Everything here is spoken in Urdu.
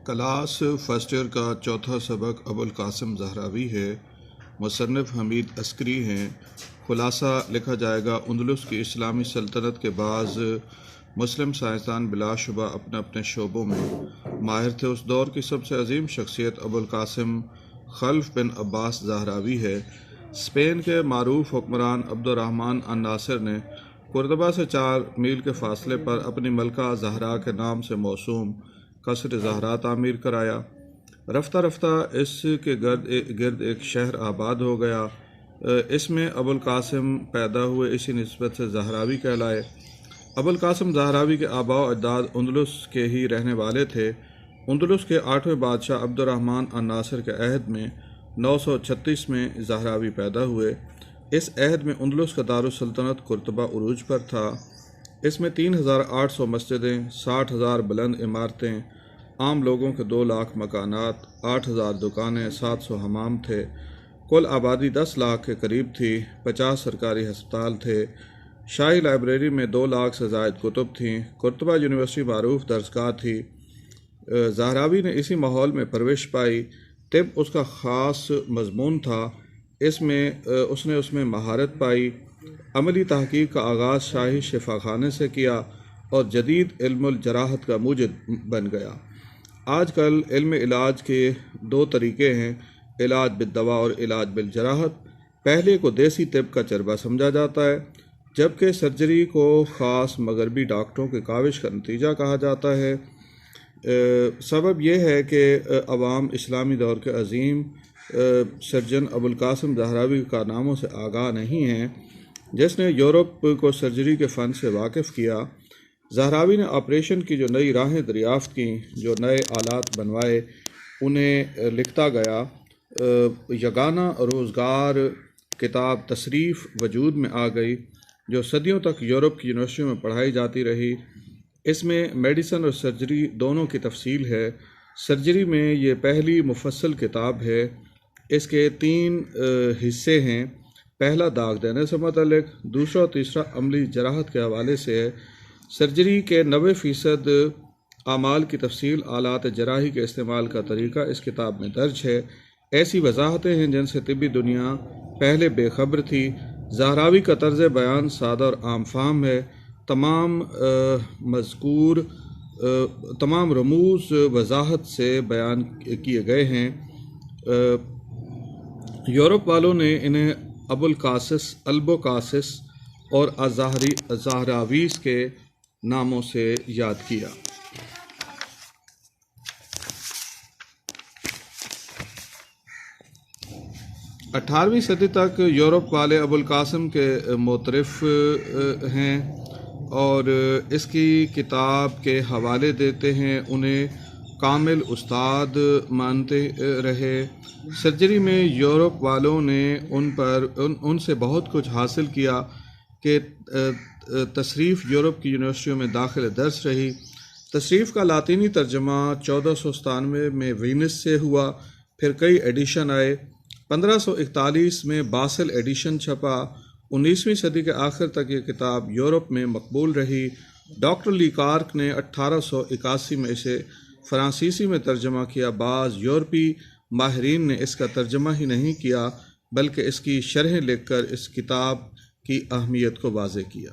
کلاس فرسٹ ایئر کا چوتھا سبق ابوالقاسم زہراوی ہے۔ مصنف حمید عسکری ہیں۔ خلاصہ لکھا جائے گا۔ اندلس کی اسلامی سلطنت کے بعض مسلم سائنسدان بلا شبہ اپنے اپنے شعبوں میں ماہر تھے۔ اس دور کی سب سے عظیم شخصیت ابوالقاسم خلف بن عباس زہراوی ہے۔ اسپین کے معروف حکمران عبدالرحمن الناصر نے قردبہ سے 4 میل کے فاصلے پر اپنی ملکہ زہرا کے نام سے موسوم قصر زہرا تعمیر کرایا۔ رفتہ رفتہ اس کے گرد ایک شہر آباد ہو گیا۔ اس میں ابوالقاسم پیدا ہوئے، اسی نسبت سے زہراوی کہلائے۔ ابوالقاسم زہراوی کے آباء و اجداد اندلس کے ہی رہنے والے تھے۔ اندلس کے 8ویں بادشاہ عبدالرحمن الناصر کے عہد میں 936 میں زہراوی پیدا ہوئے۔ اس عہد میں اندلس کا دارالسلطنت قرطبہ عروج پر تھا۔ اس میں 3800 مسجدیں، 60,000 بلند عمارتیں، عام لوگوں کے 2 لاکھ مکانات، 8000 دکانیں، 700 حمام تھے۔ کل آبادی 10 لاکھ کے قریب تھی۔ 50 سرکاری ہسپتال تھے۔ شاہی لائبریری میں 2 لاکھ سے زائد کتب تھیں۔ قرطبہ یونیورسٹی معروف درسگاہ تھی۔ زہراوی نے اسی ماحول میں پرورش پائی۔ طب اس کا خاص مضمون تھا۔ اس نے مہارت پائی۔ عملی تحقیق کا آغاز شاہی شفا خانے سے کیا اور جدید علم الجراحت کا موجد بن گیا۔ آج کل علم علاج کے 2 طریقے ہیں، علاج بالدوا اور علاج بالجراحت۔ پہلے کو دیسی طب کا چربہ سمجھا جاتا ہے، جبکہ سرجری کو خاص مغربی ڈاکٹروں کے کاوش کا نتیجہ کہا جاتا ہے۔ سبب یہ ہے کہ عوام اسلامی دور کے عظیم سرجن ابوالقاسم زہراوی کے کارناموں سے آگاہ نہیں ہیں، جس نے یورپ کو سرجری کے فن سے واقف کیا۔ زہراوی نے آپریشن کی جو نئی راہیں دریافت کیں، جو نئے آلات بنوائے، انہیں لکھتا گیا۔ یگانہ روزگار کتاب تصریف وجود میں آ گئی، جو صدیوں تک یورپ کی یونیورسٹیوں میں پڑھائی جاتی رہی۔ اس میں میڈیسن اور سرجری دونوں کی تفصیل ہے۔ سرجری میں یہ پہلی مفصل کتاب ہے۔ اس کے 3 حصے ہیں۔ پہلا داغ دینے سے متعلق، دوسرا اور تیسرا عملی جراحت کے حوالے سے ہے۔ سرجری کے 90% اعمال کی تفصیل، آلات جراحی کے استعمال کا طریقہ اس کتاب میں درج ہے۔ ایسی وضاحتیں ہیں جن سے طبی دنیا پہلے بے خبر تھی۔ زہراوی کا طرز بیان سادہ اور عام فہم ہے۔ تمام رموز وضاحت سے بیان کیے گئے ہیں۔ یورپ والوں نے انہیں البوقاسس اور زہراویز کے ناموں سے یاد کیا۔ 18ویں صدی تک یورپ والے ابوالقاسم کے معترف ہیں اور اس کی کتاب کے حوالے دیتے ہیں، انہیں کامل استاد مانتے رہے۔ سرجری میں یورپ والوں نے ان سے بہت کچھ حاصل کیا کہ تصریف یورپ کی یونیورسٹیوں میں داخل درس رہی۔ تصریف کا لاطینی ترجمہ 1497 میں وینس سے ہوا، پھر کئی ایڈیشن آئے۔ 1541 میں باسل ایڈیشن چھپا۔ 19ویں صدی کے آخر تک یہ کتاب یورپ میں مقبول رہی۔ ڈاکٹر لی کارک نے 1881 میں اسے فرانسیسی میں ترجمہ کیا۔ بعض یورپی ماہرین نے اس کا ترجمہ ہی نہیں کیا، بلکہ اس کی شرحیں لکھ کر اس کتاب کی اہمیت کو واضح کیا۔